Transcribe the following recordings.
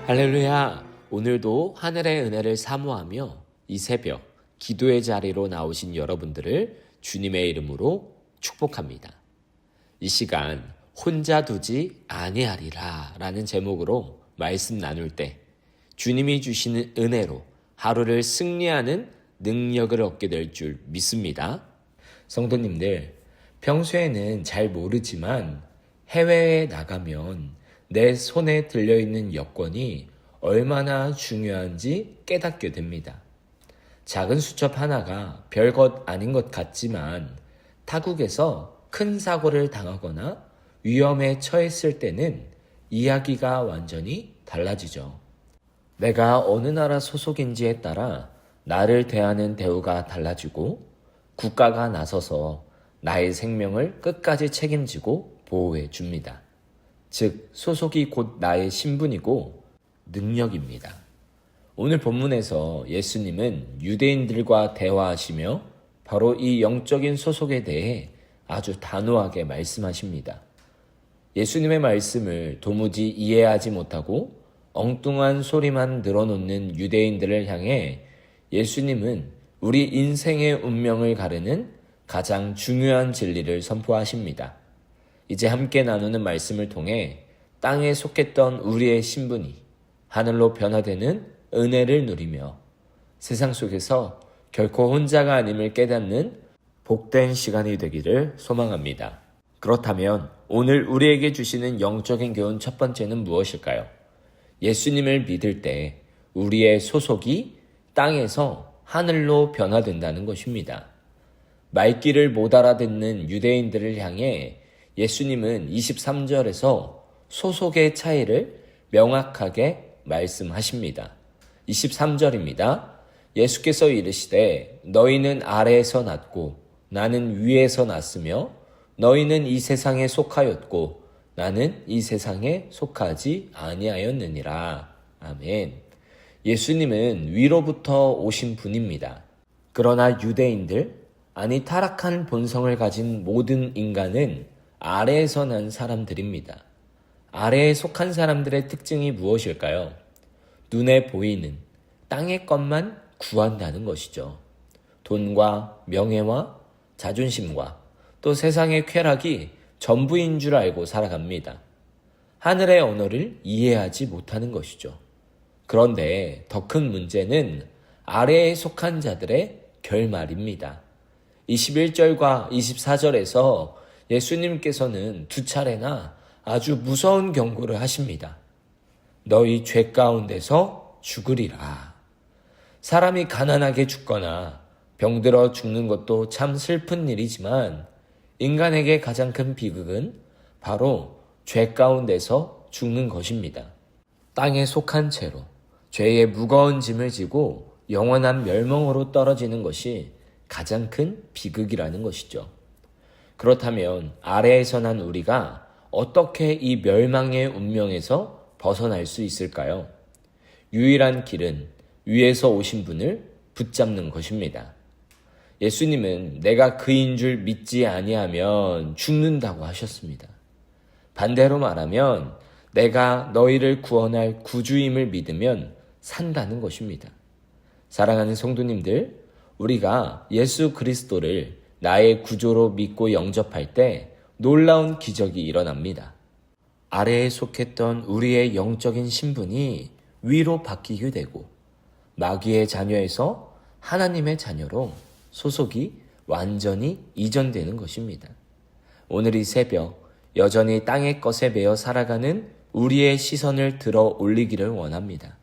할렐루야! 오늘도 하늘의 은혜를 사모하며 이 새벽 기도의 자리로 나오신 여러분들을 주님의 이름으로 축복합니다. 이 시간 혼자 두지 아니하리라 라는 제목으로 말씀 나눌 때 주님이 주시는 은혜로 하루를 승리하는 능력을 얻게 될 줄 믿습니다. 성도님들, 평소에는 잘 모르지만 해외에 나가면 내 손에 들려있는 여권이 얼마나 중요한지 깨닫게 됩니다. 작은 수첩 하나가 별것 아닌 것 같지만 타국에서 큰 사고를 당하거나 위험에 처했을 때는 이야기가 완전히 달라지죠. 내가 어느 나라 소속인지에 따라 나를 대하는 대우가 달라지고 국가가 나서서 나의 생명을 끝까지 책임지고 보호해 줍니다. 즉, 소속이 곧 나의 신분이고 능력입니다. 오늘 본문에서 예수님은 유대인들과 대화하시며 바로 이 영적인 소속에 대해 아주 단호하게 말씀하십니다. 예수님의 말씀을 도무지 이해하지 못하고 엉뚱한 소리만 늘어놓는 유대인들을 향해 예수님은 우리 인생의 운명을 가르는 가장 중요한 진리를 선포하십니다. 이제 함께 나누는 말씀을 통해 땅에 속했던 우리의 신분이 하늘로 변화되는 은혜를 누리며 세상 속에서 결코 혼자가 아님을 깨닫는 복된 시간이 되기를 소망합니다. 그렇다면 오늘 우리에게 주시는 영적인 교훈 첫 번째는 무엇일까요? 예수님을 믿을 때 우리의 소속이 땅에서 하늘로 변화된다는 것입니다. 말귀를 못 알아듣는 유대인들을 향해 예수님은 23절에서 소속의 차이를 명확하게 말씀하십니다. 23절입니다. 예수께서 이르시되 너희는 아래에서 났고 나는 위에서 났으며 너희는 이 세상에 속하였고 나는 이 세상에 속하지 아니하였느니라. 아멘. 예수님은 위로부터 오신 분입니다. 그러나 유대인들, 아니 타락한 본성을 가진 모든 인간은 아래에서 난 사람들입니다. 아래에 속한 사람들의 특징이 무엇일까요? 눈에 보이는 땅의 것만 구한다는 것이죠. 돈과 명예와 자존심과 또 세상의 쾌락이 전부인 줄 알고 살아갑니다. 하늘의 언어를 이해하지 못하는 것이죠. 그런데 더 큰 문제는 아래에 속한 자들의 결말입니다. 21절과 24절에서 예수님께서는 두 차례나 아주 무서운 경고를 하십니다. 너희 죄 가운데서 죽으리라. 사람이 가난하게 죽거나 병들어 죽는 것도 참 슬픈 일이지만 인간에게 가장 큰 비극은 바로 죄 가운데서 죽는 것입니다. 땅에 속한 채로 죄의 무거운 짐을 지고 영원한 멸망으로 떨어지는 것이 가장 큰 비극이라는 것이죠. 그렇다면 아래에서 난 우리가 어떻게 이 멸망의 운명에서 벗어날 수 있을까요? 유일한 길은 위에서 오신 분을 붙잡는 것입니다. 예수님은 내가 그인 줄 믿지 아니하면 죽는다고 하셨습니다. 반대로 말하면 내가 너희를 구원할 구주임을 믿으면 산다는 것입니다. 사랑하는 성도님들, 우리가 예수 그리스도를 나의 구조로 믿고 영접할 때 놀라운 기적이 일어납니다. 아래에 속했던 우리의 영적인 신분이 위로 바뀌게 되고 마귀의 자녀에서 하나님의 자녀로 소속이 완전히 이전되는 것입니다. 오늘 이 새벽 여전히 땅의 것에 매여 살아가는 우리의 시선을 들어 올리기를 원합니다.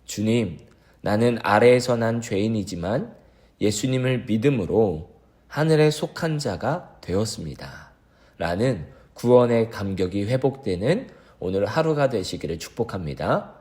주님, 나는 아래에서 난 죄인이지만 예수님을 믿음으로 하늘에 속한 자가 되었습니다. 라는 구원의 감격이 회복되는 오늘 하루가 되시기를 축복합니다.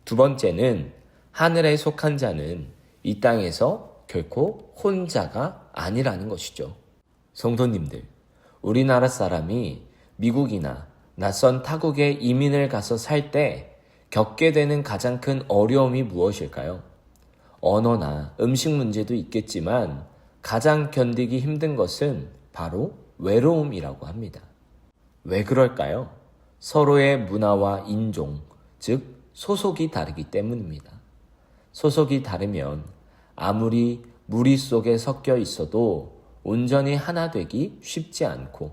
두 번째는 하늘에 속한 자는 이 땅에서 결코 혼자가 아니라는 것이죠. 성도님들, 우리나라 사람이 미국이나 낯선 타국에 이민을 가서 살 때 겪게 되는 가장 큰 어려움이 무엇일까요? 언어나 음식 문제도 있겠지만 가장 견디기 힘든 것은 바로 외로움이라고 합니다. 왜 그럴까요? 서로의 문화와 인종, 즉 소속이 다르기 때문입니다. 소속이 다르면 아무리 무리 속에 섞여 있어도 온전히 하나 되기 쉽지 않고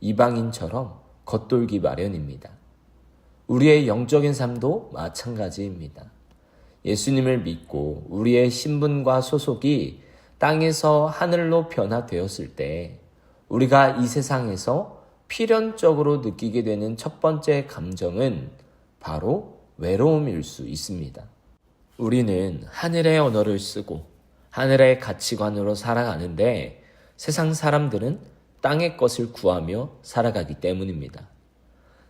이방인처럼 겉돌기 마련입니다. 우리의 영적인 삶도 마찬가지입니다. 예수님을 믿고 우리의 신분과 소속이 땅에서 하늘로 변화되었을 때 우리가 이 세상에서 필연적으로 느끼게 되는 첫 번째 감정은 바로 외로움일 수 있습니다. 우리는 하늘의 언어를 쓰고 하늘의 가치관으로 살아가는데 세상 사람들은 땅의 것을 구하며 살아가기 때문입니다.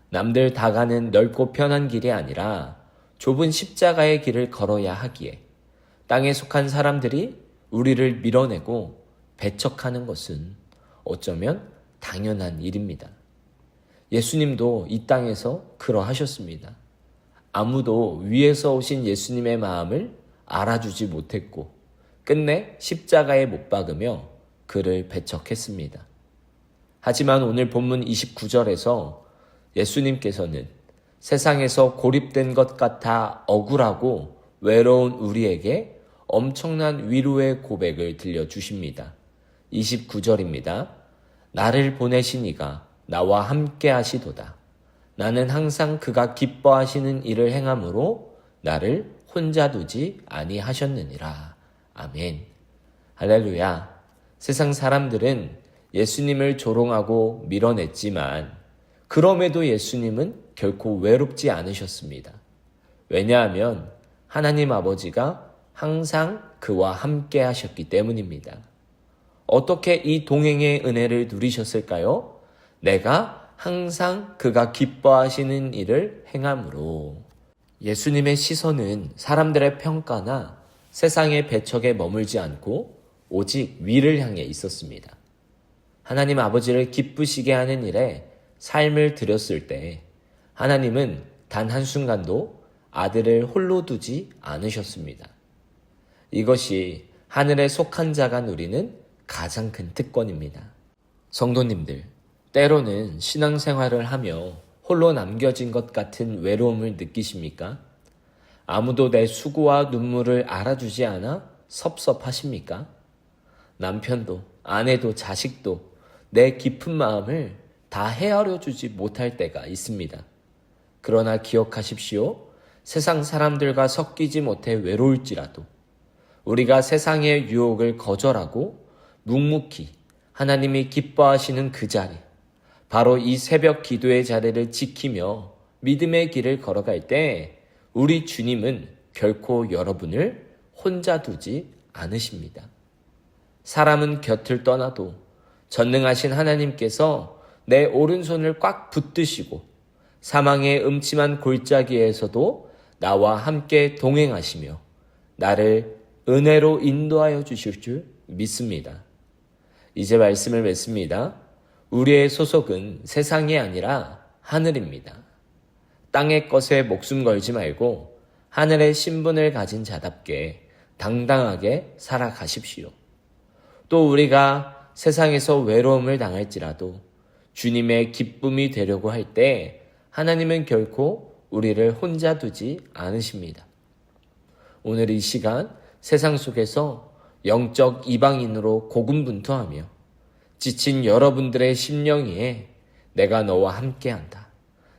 남들 다 가는 넓고 편한 길이 아니라 좁은 십자가의 길을 걸어야 하기에 땅에 속한 사람들이 우리를 밀어내고 배척하는 것은 어쩌면 당연한 일입니다. 예수님도 이 땅에서 그러하셨습니다. 아무도 위에서 오신 예수님의 마음을 알아주지 못했고 끝내 십자가에 못 박으며 그를 배척했습니다. 하지만 오늘 본문 29절에서 예수님께서는 세상에서 고립된 것 같아 억울하고 외로운 우리에게 엄청난 위로의 고백을 들려주십니다. 29절입니다. 나를 보내신 이가 나와 함께 하시도다. 나는 항상 그가 기뻐하시는 일을 행함으로 나를 혼자 두지 아니하셨느니라. 아멘. 할렐루야. 세상 사람들은 예수님을 조롱하고 밀어냈지만 그럼에도 예수님은 결코 외롭지 않으셨습니다. 왜냐하면 하나님 아버지가 항상 그와 함께 하셨기 때문입니다. 어떻게 이 동행의 은혜를 누리셨을까요? 내가 항상 그가 기뻐하시는 일을 행함으로. 예수님의 시선은 사람들의 평가나 세상의 배척에 머물지 않고 오직 위를 향해 있었습니다. 하나님 아버지를 기쁘시게 하는 일에 삶을 들였을 때 하나님은 단 한순간도 아들을 홀로 두지 않으셨습니다. 이것이 하늘에 속한 자가 누리는 가장 큰 특권입니다. 성도님들, 때로는 신앙생활을 하며 홀로 남겨진 것 같은 외로움을 느끼십니까? 아무도 내 수고와 눈물을 알아주지 않아 섭섭하십니까? 남편도 아내도 자식도 내 깊은 마음을 다 헤아려 주지 못할 때가 있습니다. 그러나 기억하십시오. 세상 사람들과 섞이지 못해 외로울지라도 우리가 세상의 유혹을 거절하고 묵묵히 하나님이 기뻐하시는 그 자리, 바로 이 새벽 기도의 자리를 지키며 믿음의 길을 걸어갈 때 우리 주님은 결코 여러분을 혼자 두지 않으십니다. 사람은 곁을 떠나도 전능하신 하나님께서 내 오른손을 꽉 붙드시고 사망의 음침한 골짜기에서도 나와 함께 동행하시며 나를 은혜로 인도하여 주실 줄 믿습니다. 이제 말씀을 맺습니다. 우리의 소속은 세상이 아니라 하늘입니다. 땅의 것에 목숨 걸지 말고 하늘의 신분을 가진 자답게 당당하게 살아가십시오. 또 우리가 세상에서 외로움을 당할지라도 주님의 기쁨이 되려고 할 때 하나님은 결코 우리를 혼자 두지 않으십니다. 오늘 이 시간 세상 속에서 영적 이방인으로 고군분투하며 지친 여러분들의 심령 위에 내가 너와 함께한다.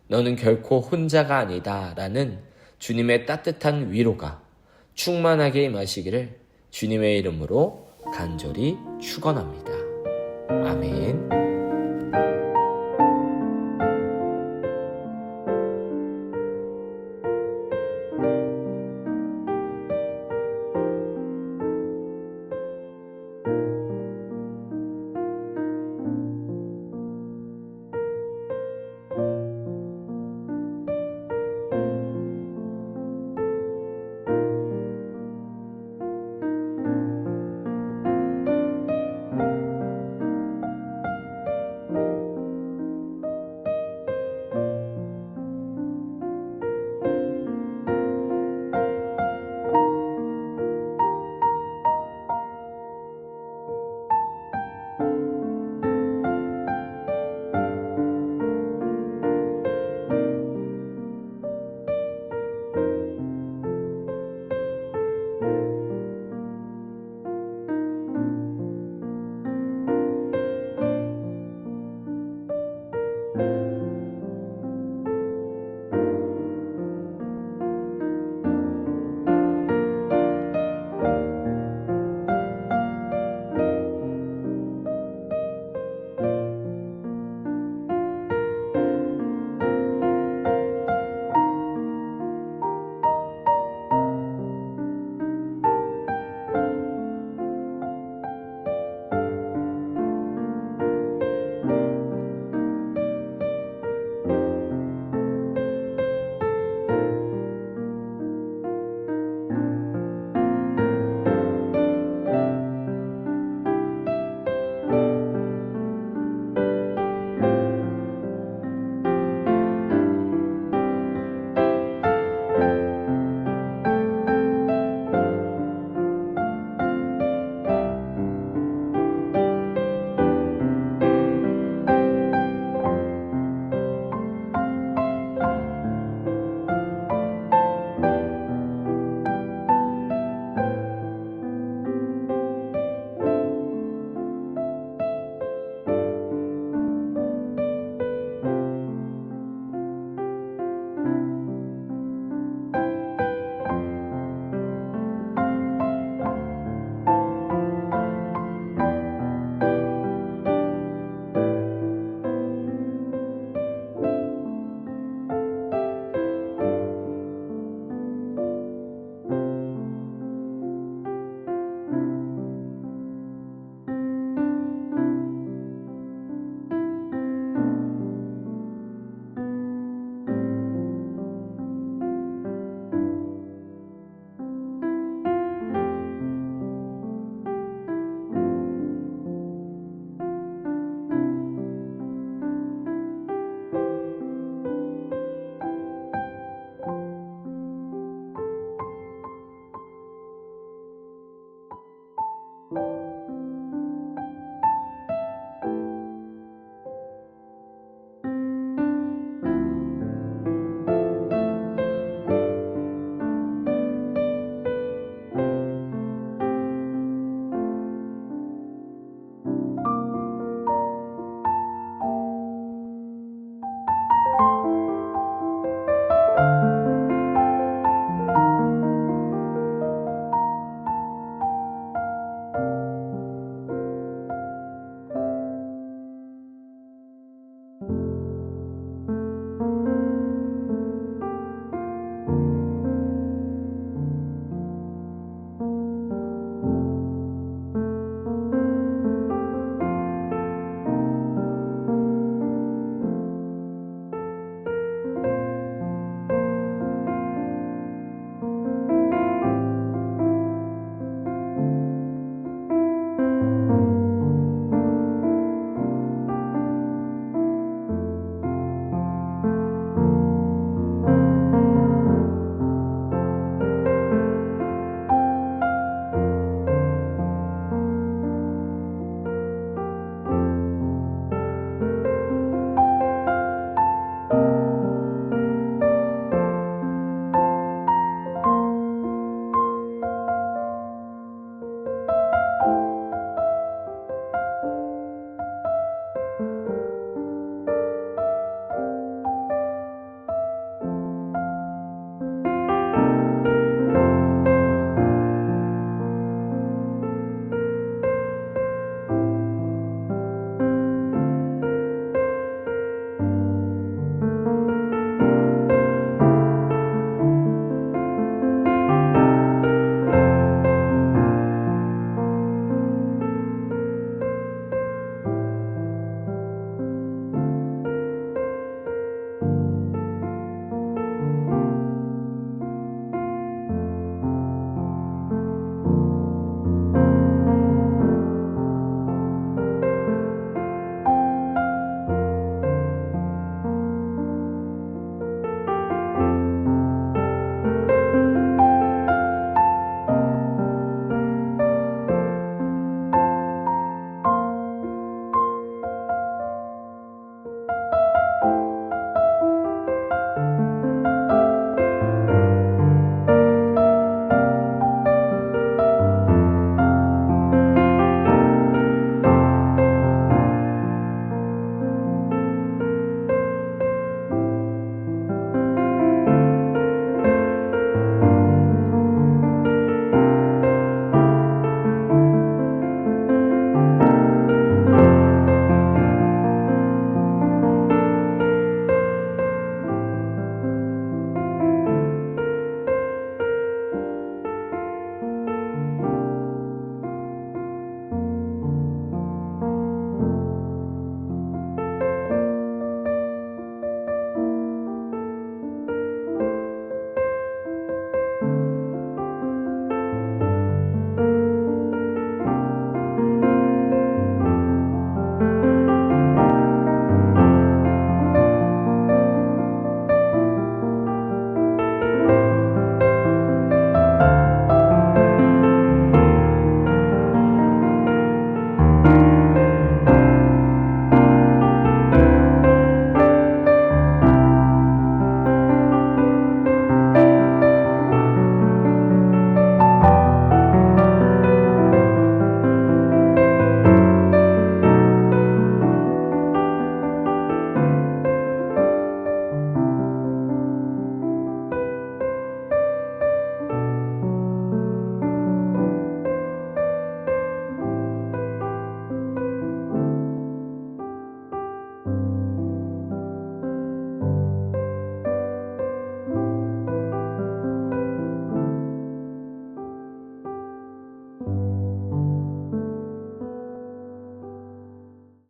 너는 결코 혼자가 아니다. 라는 주님의 따뜻한 위로가 충만하게 임하시기를 주님의 이름으로 간절히 축원합니다. 아멘. 니다